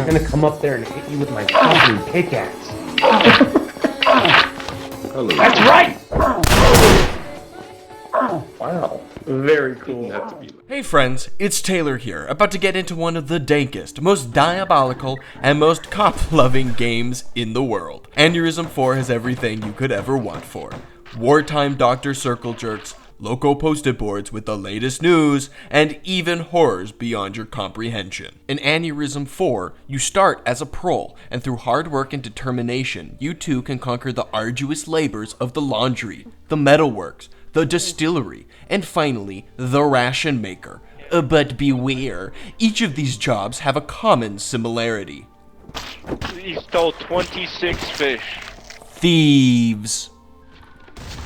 I'm gonna come up there and hit you with my fucking pickaxe. That's right! Wow. Very cool. Hey friends, it's Taylor here, about to get into one of the dankest, most diabolical, and most cop-loving games in the world. Aneurism IV has everything you could ever want for. Wartime Dr. Circle Jerks, local post-it boards with the latest news, and even horrors beyond your comprehension. In Aneurism IV, you start as a prole, and through hard work and determination, you too can conquer the arduous labors of the laundry, the metalworks, the distillery, and finally, the ration maker. But beware, each of these jobs have a common similarity. He stole 26 fish. Thieves.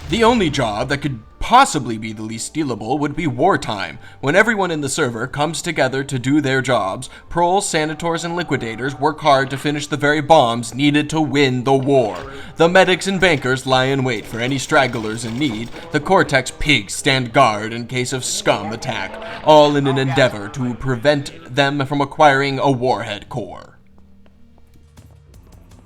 The only job that could possibly be the least stealable would be wartime, when everyone in the server comes together to do their jobs. Proles, sanitors, and liquidators work hard to finish the very bombs needed to win the war. The medics and bankers lie in wait for any stragglers in need. The Cortex pigs stand guard in case of scum attack, all in an endeavor to prevent them from acquiring a warhead core.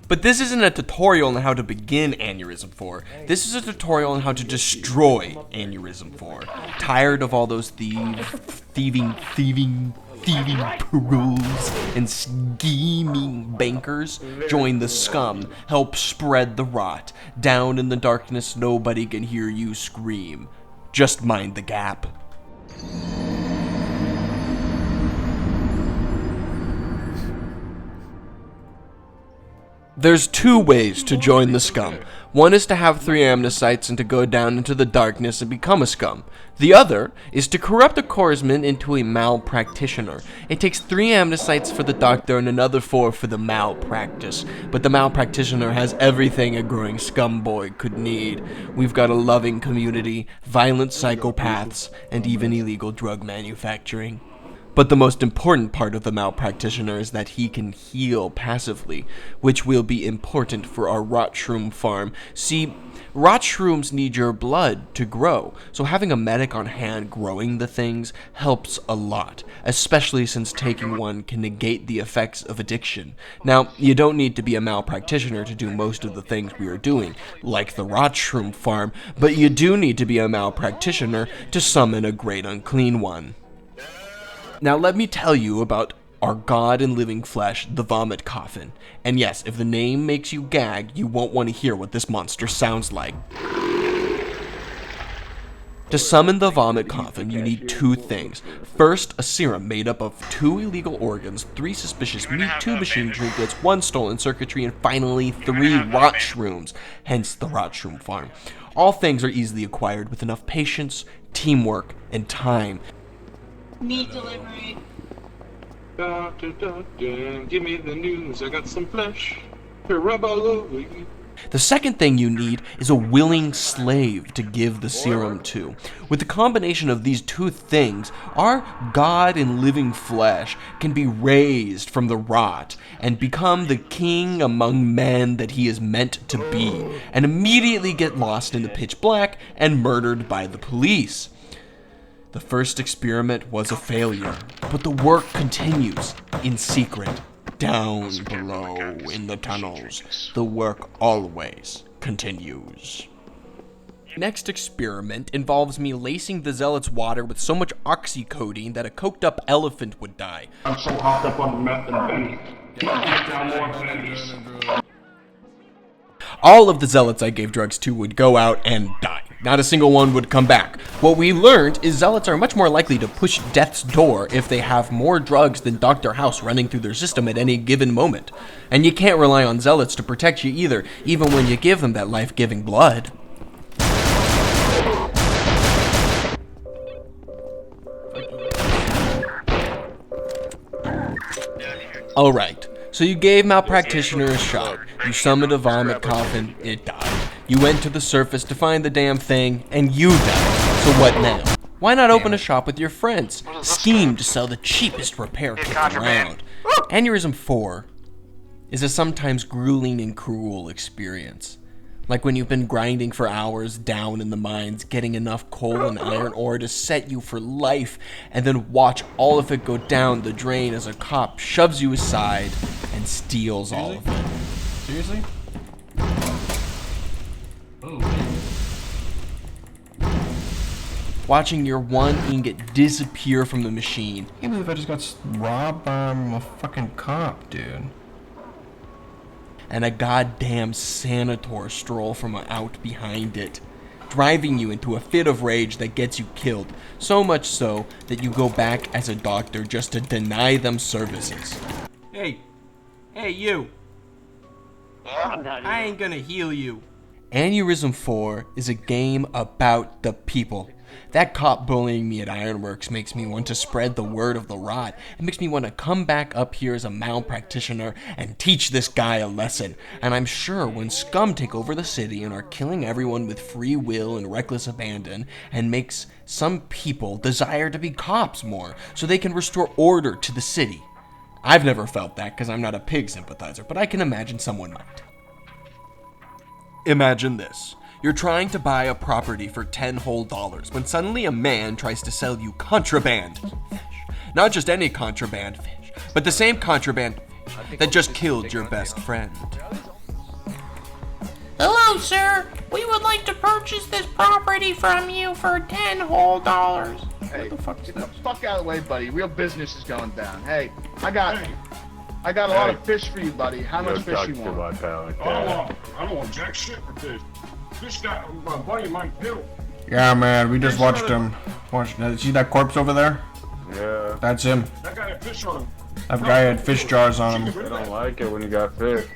But this isn't a tutorial on how to begin Aneurism IV. This is a tutorial on how to destroy Aneurism IV. Tired of all those thieving proles and scheming bankers? Join the scum. Help spread the rot. Down in the darkness, nobody can hear you scream. Just mind the gap. There's two ways to join the scum. One is to have 3 amnesites and to go down into the darkness and become a scum. The other is to corrupt a corpsman into a malpractitioner. It takes 3 amnesites for the doctor and another 4 for the malpractice. But the malpractitioner has everything a growing scum boy could need. We've got a loving community, violent psychopaths, and even illegal drug manufacturing. But the most important part of the malpractitioner is that he can heal passively, which will be important for our rot shroom farm. See, rot shrooms need your blood to grow, so having a medic on hand growing the things helps a lot, especially since taking one can negate the effects of addiction. Now, you don't need to be a malpractitioner to do most of the things we are doing, like the rot shroom farm, but you do need to be a malpractitioner to summon a great unclean one. Now let me tell you about our god in living flesh, the vomit coffin. And yes, if the name makes you gag, you won't want to hear what this monster sounds like. To summon the vomit coffin, you need 2 things. First, a serum made up of 2 illegal organs, 3 suspicious meat, 2 machine trinkets, 1 stolen circuitry, and finally 3 rot shrooms, hence the rot shroom farm. All things are easily acquired with enough patience, teamwork, and time. Meat delivery. Give me the news, I got some flesh to rub all over you. The second thing you need is a willing slave to give the serum to. With the combination of these 2 things, our god in living flesh can be raised from the rot and become the king among men that he is meant to be, and immediately get lost in the pitch black and murdered by the police. The first experiment was a failure, but the work continues in secret, down below in the tunnels. The work always continues. Next experiment involves me lacing the zealot's water with so much oxycodone that a coked up elephant would die. I'm so hopped up on the meth and Benny. Down more Benny's. All of the zealots I gave drugs to would go out and die. Not a single one would come back. What we learned is zealots are much more likely to push death's door if they have more drugs than Dr. House running through their system at any given moment. And you can't rely on zealots to protect you either, even when you give them that life-giving blood. Alright, so you gave malpractitioner a shot. You summoned a vomit coffin, it died. You went to the surface to find the damn thing, and you died. So what now? Why not open a shop with your friends? Scheme to sell the cheapest repair kit around. Aneurism IV is a sometimes grueling and cruel experience. Like when you've been grinding for hours down in the mines, getting enough coal and iron ore to set you for life, and then watch all of it go down the drain as a cop shoves you aside and steals all of it. Seriously? Oh, man. Watching your one ingot disappear from the machine. I can't believe I just got robbed by a fucking cop, dude. And a goddamn senator stroll from out behind it, driving you into a fit of rage that gets you killed, so much so that you go back as a doctor just to deny them services. Hey, you. I ain't gonna heal you. Aneurism IV is a game about the people. That cop bullying me at Ironworks makes me want to spread the word of the rot. It makes me want to come back up here as a mal practitioner and teach this guy a lesson. And I'm sure when scum take over the city and are killing everyone with free will and reckless abandon, and makes some people desire to be cops more so they can restore order to the city. I've never felt that because I'm not a pig sympathizer, but I can imagine someone might. Imagine this. You're trying to buy a property for $10 whole when suddenly a man tries to sell you contraband fish. Not just any contraband fish, but the same contraband fish that just killed your best friend. Hello, sir. We would like to purchase this property from you for $10 whole. Hey, get the fuck out of the way, buddy. Real business is going down. Hey, I got a lot of fish for you, buddy. How much fish you want? I don't want jack shit for fish. Fish got my buddy of mine killed. Yeah, man, we just watched him. See that corpse over there? Yeah. That's him. That guy had fish on him. That guy had fish jars on him. I don't like it when you got fish.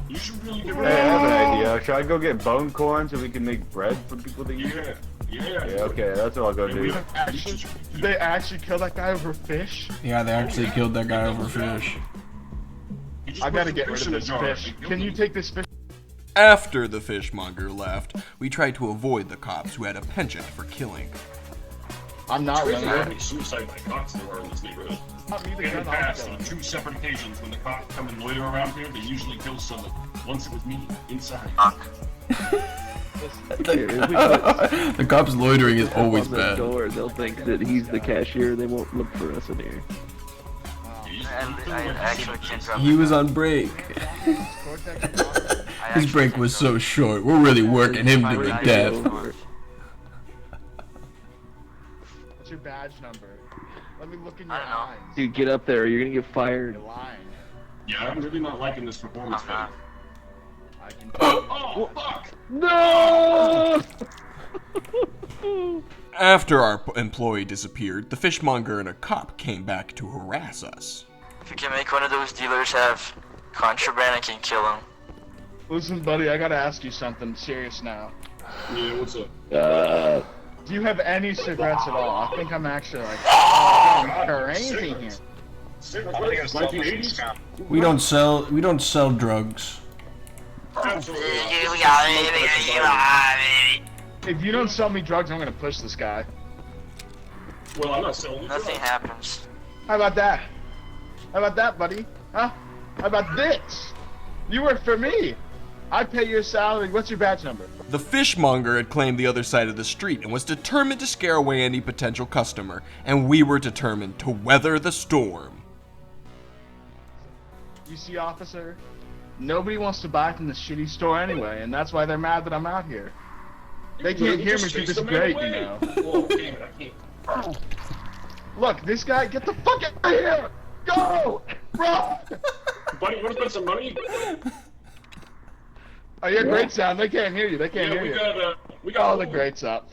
You should really get Hey, rid I have of an idea. Should I go get bone corn so we can make bread for people to eat? Yeah. Yeah, okay, that's what I'll go do. Did they actually kill that guy over fish? Yeah, they actually killed that guy over fish. I gotta get rid of this fish. Can you take this fish? After the fishmonger left, we tried to avoid the cops who had a penchant for killing. I'm not There running. are many suicide by cops that are in this neighborhood. In the past, on 2 separate occasions, when the cops come and loiter around here, they usually kill someone. Once it was me, inside. The cops loitering is always bad. They'll think that he's the cashier. They won't look for us in here. He was on break. His break was so short. We're really working him to the death. What's your badge number? Let me look in your eyes. Dude, get up there. You're gonna get fired. You're lying. Yeah, I'm really not liking this performance, man. I can Oh, fuck! No! After our employee disappeared, the fishmonger and a cop came back to harass us. If you can make one of those dealers have contraband, I can kill him. Listen, buddy, I gotta ask you something serious now. Yeah, what's up? Do you have any cigarettes at all? I think I'm actually like crazy here. I think it's 1980s. We don't sell drugs. Absolutely. If you don't sell me drugs, I'm gonna push this guy. Well, I'm not selling Nothing drugs. happens. How about that? How about that, buddy? Huh? How about this? You work for me. I pay your salary. What's your badge number? The fishmonger had claimed the other side of the street and was determined to scare away any potential customer, and we were determined to weather the storm. You see, officer? Nobody wants to buy from this shitty store anyway, and that's why they're mad that I'm out here. They can't hear me through this grate, you know. Whoa, damn it, I can't. Look, this guy, get the fuck out of here! Go! Run! Buddy, you wanna spend some money? Oh, your great sound. They can't hear you. They can't hear you. We got all the greats up.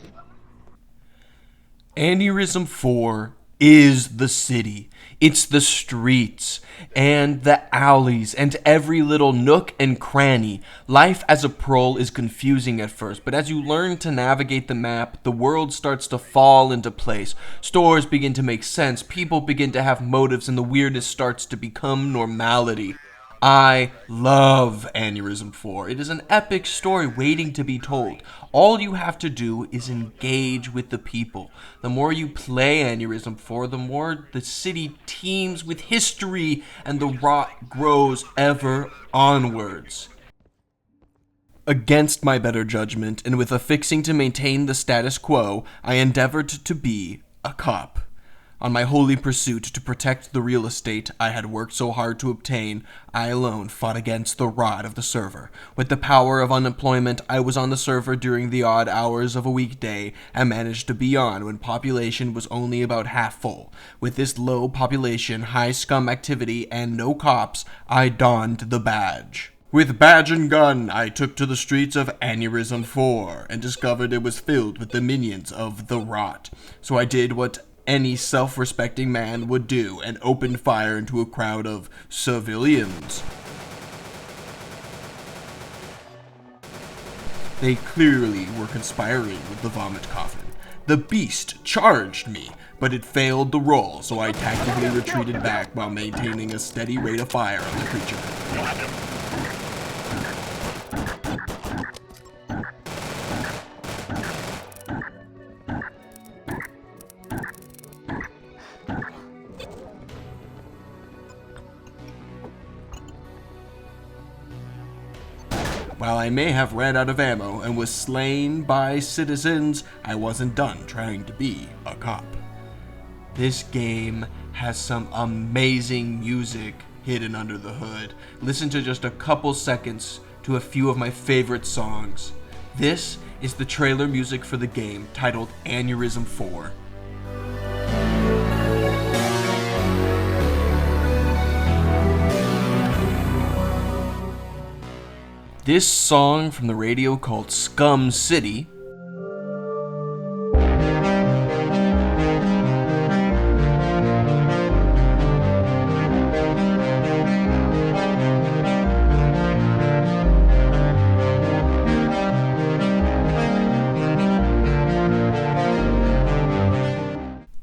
Aneurism IV is the city. It's the streets and the alleys and every little nook and cranny. Life as a prole is confusing at first, but as you learn to navigate the map, the world starts to fall into place. Stores begin to make sense, people begin to have motives, and the weirdness starts to become normality. I love Aneurism IV. It is an epic story waiting to be told. All you have to do is engage with the people. The more you play Aneurism IV, the more the city teems with history and the rot grows ever onwards. Against my better judgment, and with a fixing to maintain the status quo, I endeavored to be a cop. On my holy pursuit to protect the real estate I had worked so hard to obtain, I alone fought against the rod of the server. With the power of unemployment, I was on the server during the odd hours of a weekday and managed to be on when population was only about half full. With this low population, high scum activity, and no cops, I donned the badge. With badge and gun, I took to the streets of Aneurism IV and discovered it was filled with the minions of the rot. So I did what any self-respecting man would do and opened fire into a crowd of civilians. They clearly were conspiring with the vomit coffin. The beast charged me, but it failed the roll, so I tactically retreated back while maintaining a steady rate of fire on the creature. While I may have ran out of ammo and was slain by citizens, I wasn't done trying to be a cop. This game has some amazing music hidden under the hood. Listen to just a couple seconds to a few of my favorite songs. This is the trailer music for the game, titled Aneurism IV. This song from the radio called Scum City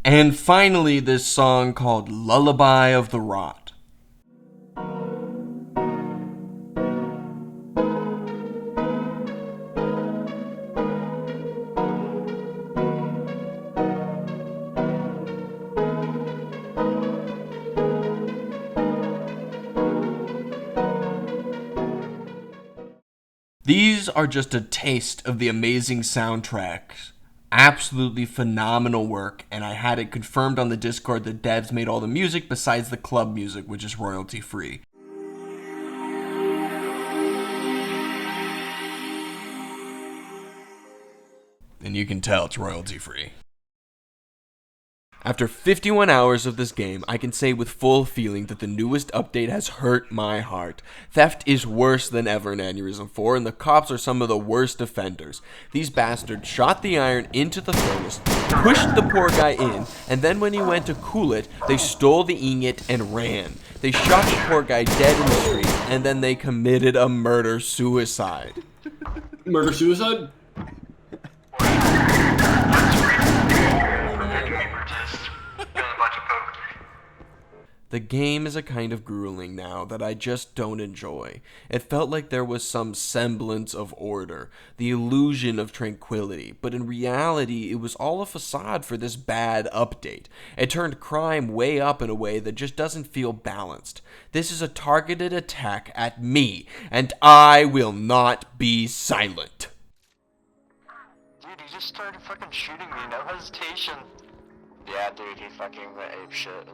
and finally this song called Lullaby of the Rot. These are just a taste of the amazing soundtracks. Absolutely phenomenal work, and I had it confirmed on the Discord that devs made all the music besides the club music, which is royalty free. And you can tell it's royalty free. After 51 hours of this game, I can say with full feeling that the newest update has hurt my heart. Theft is worse than ever in Aneurism IV, and the cops are some of the worst offenders. These bastards shot the iron into the furnace, pushed the poor guy in, and then when he went to cool it, they stole the ingot and ran. They shot the poor guy dead in the street, and then they committed a murder-suicide. Murder-suicide? The game is a kind of grueling now that I just don't enjoy. It felt like there was some semblance of order, the illusion of tranquility, but in reality it was all a facade for this bad update. It turned crime way up in a way that just doesn't feel balanced. This is a targeted attack at me, and I will not be silent. Dude, he just started fucking shooting me, no hesitation. Yeah, dude, he fucking went ape shit.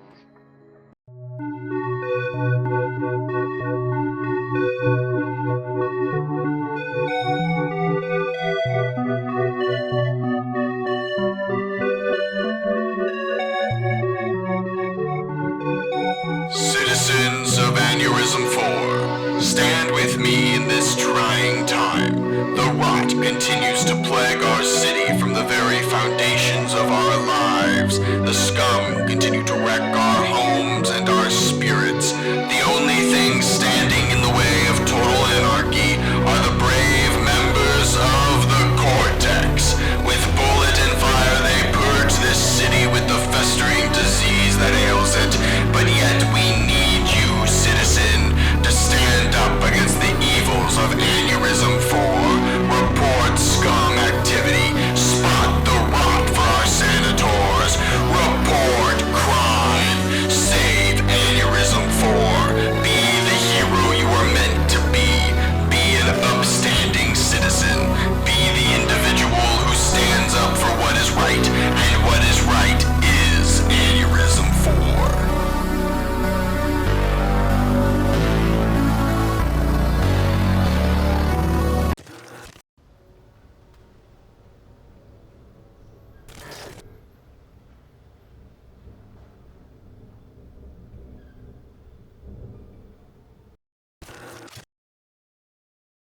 Citizens of Aneurism IV, stand with me in this trying time. The rot continues to plague our